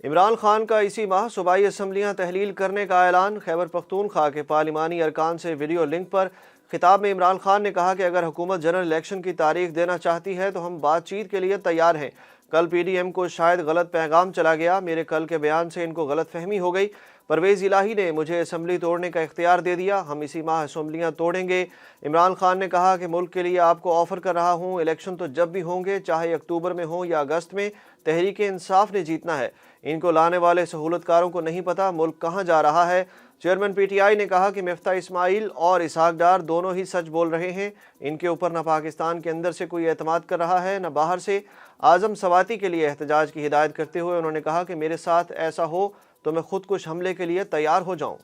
عمران خان کا اسی ماہ صوبائی اسمبلیاں تحلیل کرنے کا اعلان۔ خیبر پختونخوا کے پارلیمانی ارکان سے ویڈیو لنک پر خطاب میں عمران خان نے کہا کہ اگر حکومت جنرل الیکشن کی تاریخ دینا چاہتی ہے تو ہم بات چیت کے لیے تیار ہیں۔ کل پی ڈی ایم کو شاید غلط پیغام چلا گیا، میرے کل کے بیان سے ان کو غلط فہمی ہو گئی۔ پرویز الہی نے مجھے اسمبلی توڑنے کا اختیار دے دیا، ہم اسی ماہ اسمبلیاں توڑیں گے۔ عمران خان نے کہا کہ ملک کے لیے آپ کو آفر کر رہا ہوں، الیکشن تو جب بھی ہوں گے، چاہے اکتوبر میں ہوں یا اگست میں، تحریک انصاف نے جیتنا ہے۔ ان کو لانے والے سہولت کاروں کو نہیں پتا ملک کہاں جا رہا ہے۔ چیئرمین پی ٹی آئی نے کہا کہ مفتاح اسماعیل اور اسحاق ڈار دونوں ہی سچ بول رہے ہیں، ان کے اوپر نہ پاکستان کے اندر سے کوئی اعتماد کر رہا ہے نہ باہر سے۔ اعظم سواتی کے لیے احتجاج کی ہدایت کرتے ہوئے انہوں نے کہا کہ میرے ساتھ ایسا ہو تو میں خود کش حملے کے لیے تیار ہو جاؤں۔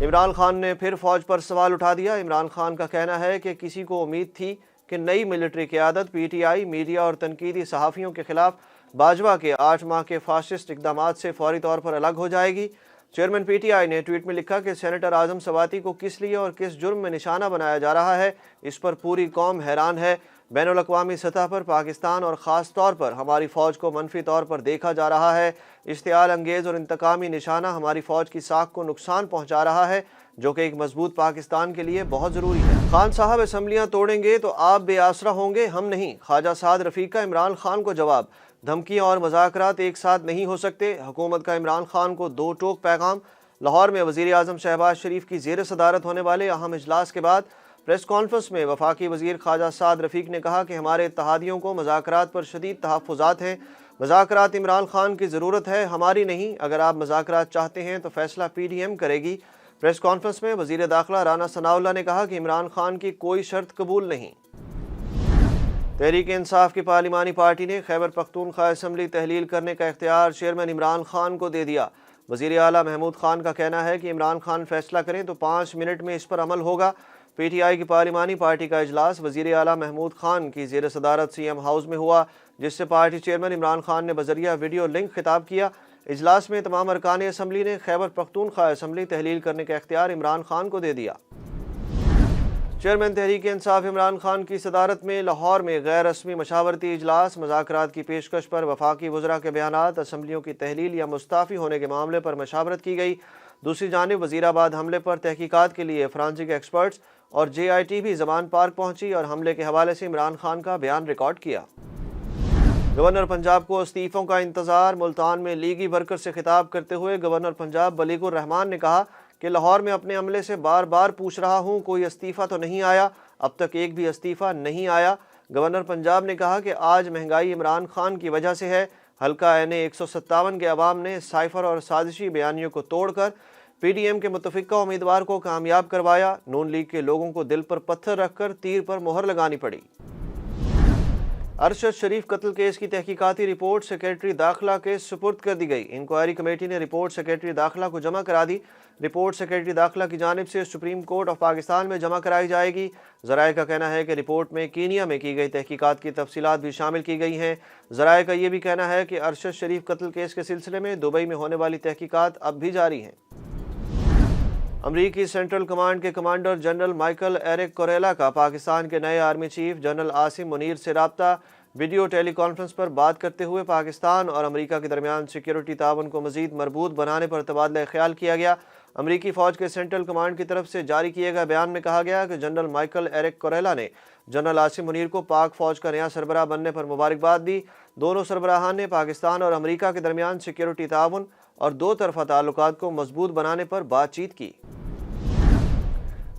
عمران خان نے پھر فوج پر سوال اٹھا دیا۔ عمران خان کا کہنا ہے کہ کسی کو امید تھی کہ نئی ملٹری قیادت پی ٹی آئی، میڈیا اور تنقیدی صحافیوں کے خلاف باجوہ کے 8 ماہ کے فاشسٹ اقدامات سے فوری طور پر الگ ہو جائے گی۔ چیئرمین پی ٹی آئی نے ٹویٹ میں لکھا کہ سینیٹر اعظم سواتی کو کس لیے اور کس جرم میں نشانہ بنایا جا رہا ہے، اس پر پوری قوم حیران ہے۔ بین الاقوامی سطح پر پاکستان اور خاص طور پر ہماری فوج کو منفی طور پر دیکھا جا رہا ہے۔ اشتعال انگیز اور انتقامی نشانہ ہماری فوج کی ساکھ کو نقصان پہنچا رہا ہے، جو کہ ایک مضبوط پاکستان کے لیے بہت ضروری ہے۔ خان صاحب اسمبلیاں توڑیں گے تو آپ بے آسرا ہوں گے، ہم نہیں۔ خواجہ سعد رفیق کا عمران خان کو جواب۔ دھمکیاں اور مذاکرات ایک ساتھ نہیں ہو سکتے۔ حکومت کا عمران خان کو دو ٹوک پیغام۔ لاہور میں وزیر اعظم شہباز شریف کی زیر صدارت ہونے والے اہم اجلاس کے بعد پریس کانفرنس میں وفاقی وزیر خواجہ سعد رفیق نے کہا کہ ہمارے اتحادیوں کو مذاکرات پر شدید تحفظات ہیں۔ مذاکرات عمران خان کی ضرورت ہے، ہماری نہیں۔ اگر آپ مذاکرات چاہتے ہیں تو فیصلہ پی ڈی ایم کرے گی۔ پریس کانفرنس میں وزیر داخلہ رانا ثناءاللہ نے کہا کہ عمران خان کی کوئی شرط قبول نہیں۔ تحریک انصاف کی پارلیمانی پارٹی نے خیبر پختونخوا اسمبلی تحلیل کرنے کا اختیار چیئرمین عمران خان کو دے دیا۔ وزیر اعلیٰ محمود خان کا کہنا ہے کہ عمران خان فیصلہ کریں تو 5 منٹ میں اس پر عمل ہوگا۔ پی ٹی آئی کی پارلیمانی پارٹی کا اجلاس وزیر اعلیٰ محمود خان کی زیر صدارت سی ایم ہاؤس میں ہوا، جس سے پارٹی چیئرمین عمران خان نے بذریعہ ویڈیو لنک خطاب کیا۔ اجلاس میں تمام ارکان اسمبلی نے خیبر پختونخوا اسمبلی تحلیل کرنے کا اختیار عمران خان کو دے دیا۔ چیئرمین تحریک انصاف عمران خان کی صدارت میں لاہور میں غیر رسمی مشاورتی اجلاس۔ مذاکرات کی پیشکش پر وفاقی وزراء کے بیانات، اسمبلیوں کی تحلیل یا مستعفی ہونے کے معاملے پر مشاورت کی گئی۔ دوسری جانب وزیر آباد حملے پر تحقیقات کے لیے فرانسک ایکسپرٹس اور جے آئی ٹی بھی زمان پارک پہنچی اور حملے کے حوالے سے عمران خان کا بیان ریکارڈ کیا۔ گورنر پنجاب کو استعفوں کا انتظار۔ ملتان میں لیگی ورکر سے خطاب کرتے ہوئے گورنر پنجاب بلیغ الرحمان نے کہا کہ لاہور میں اپنے عملے سے بار بار پوچھ رہا ہوں، کوئی استعفیٰ تو نہیں آیا، اب تک ایک بھی استعفیٰ نہیں آیا۔ گورنر پنجاب نے کہا کہ آج مہنگائی عمران خان کی وجہ سے ہے۔ حلقہ این اے 157 کے عوام نے سائفر اور سازشی بیانیوں کو توڑ کر پی ڈی ایم کے متفقہ امیدوار کو کامیاب کروایا۔ نون لیگ کے لوگوں کو دل پر پتھر رکھ کر تیر پر مہر لگانی پڑی۔ ارشد شریف قتل کیس کی تحقیقاتی رپورٹ سیکریٹری داخلہ کے سپرد کر دی گئی۔ انکوائری کمیٹی نے رپورٹ سیکریٹری داخلہ کو جمع کرا دی۔ رپورٹ سیکریٹری داخلہ کی جانب سے سپریم کورٹ آف پاکستان میں جمع کرائی جائے گی۔ ذرائع کا کہنا ہے کہ رپورٹ میں کینیا میں کی گئی تحقیقات کی تفصیلات بھی شامل کی گئی ہیں۔ ذرائع کا یہ بھی کہنا ہے کہ ارشد شریف قتل کیس کے سلسلے میں دبئی میں ہونے والی تحقیقات اب بھی جاری ہیں۔ امریکی سینٹرل کمانڈ کے commander general Michael Eric Kurilla کا پاکستان کے نئے army chief general Asim Munir سے رابطہ۔ ویڈیو ٹیلی کانفرنس پر بات کرتے ہوئے پاکستان اور امریکہ کے درمیان سیکیورٹی تعاون کو مزید مربوط بنانے پر تبادلہ خیال کیا گیا۔ امریکی فوج کے سینٹرل کمانڈ کی طرف سے جاری کیے گئے بیان میں کہا گیا کہ جنرل مائیکل ایرک کوریلا نے جنرل عاصم منیر کو پاک فوج کا نیا سربراہ بننے پر مبارکباد دی۔ دونوں سربراہان نے پاکستان اور امریکہ کے درمیان سیکیورٹی تعاون اور دو طرفہ تعلقات کو مضبوط بنانے پر بات چیت کی۔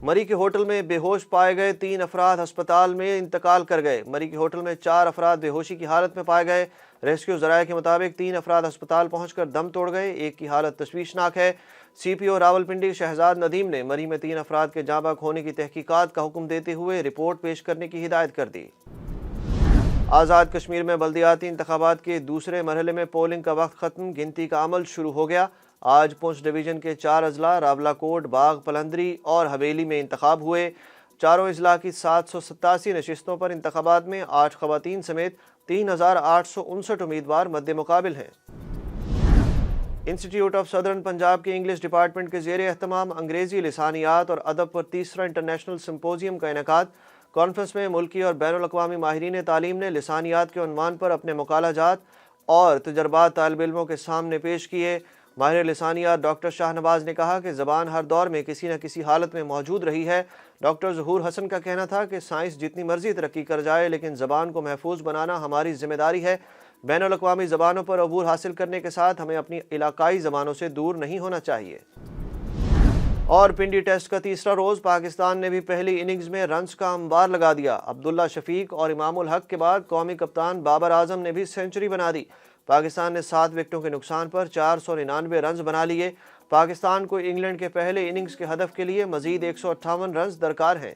مری کے ہوٹل میں بے ہوش پائے گئے 3 افراد ہسپتال میں انتقال کر گئے۔ مری کے ہوٹل میں 4 افراد بے ہوشی کی حالت میں پائے گئے۔ ریسکیو ذرائع کے مطابق 3 افراد ہسپتال پہنچ کر دم توڑ گئے، ایک کی حالت تشویشناک ہے۔ سی پی او راولپنڈی شہزاد ندیم نے مری میں 3 افراد کے جاں بحق ہونے کی تحقیقات کا حکم دیتے ہوئے رپورٹ پیش کرنے کی ہدایت کر دی۔ آزاد کشمیر میں بلدیاتی انتخابات کے دوسرے مرحلے میں پولنگ کا وقت ختم، گنتی کا عمل شروع ہو گیا۔ آج پونچھ ڈویژن کے 4 اضلاع راولاکوٹ، باغ پلندری اور حویلی میں انتخاب ہوئے۔ چاروں اضلاع کی 787 نشستوں پر انتخابات میں 8 خواتین سمیت 3859 امیدوار مد مقابل ہیں۔ انسٹی ٹیوٹ آف سدرن پنجاب کے انگلش ڈپارٹمنٹ کے زیر اہتمام انگریزی لسانیات اور ادب پر تیسرا انٹرنیشنل سمپوزیم کا انعقاد۔ کانفرنس میں ملکی اور بین الاقوامی ماہرین تعلیم نے لسانیات کے عنوان پر اپنے مقالہ جات اور تجربات طالب علموں کے سامنے پیش کیے۔ ماہر لسانیات ڈاکٹر شاہ نواز نے کہا کہ زبان ہر دور میں کسی نہ کسی حالت میں موجود رہی ہے۔ ڈاکٹر ظہور حسن کا کہنا تھا کہ سائنس جتنی مرضی ترقی کر جائے لیکن زبان کو محفوظ بنانا ہماری ذمہ داری ہے۔ بین الاقوامی زبانوں پر عبور حاصل کرنے کے ساتھ ہمیں اپنی علاقائی زبانوں سے دور نہیں ہونا چاہیے۔ اور پنڈی ٹیسٹ کا تیسرا روز پاکستان نے بھی پہلی اننگز میں رنز کا انبار لگا دیا۔ عبداللہ شفیق اور امام الحق کے بعد قومی کپتان بابر اعظم نے بھی سنچری بنا دی۔ پاکستان نے 7 وکٹوں کے نقصان پر 499 رنز بنا لیے۔ پاکستان کو انگلینڈ کے پہلے اننگز کے ہدف کے لیے مزید 158 رنز درکار ہیں۔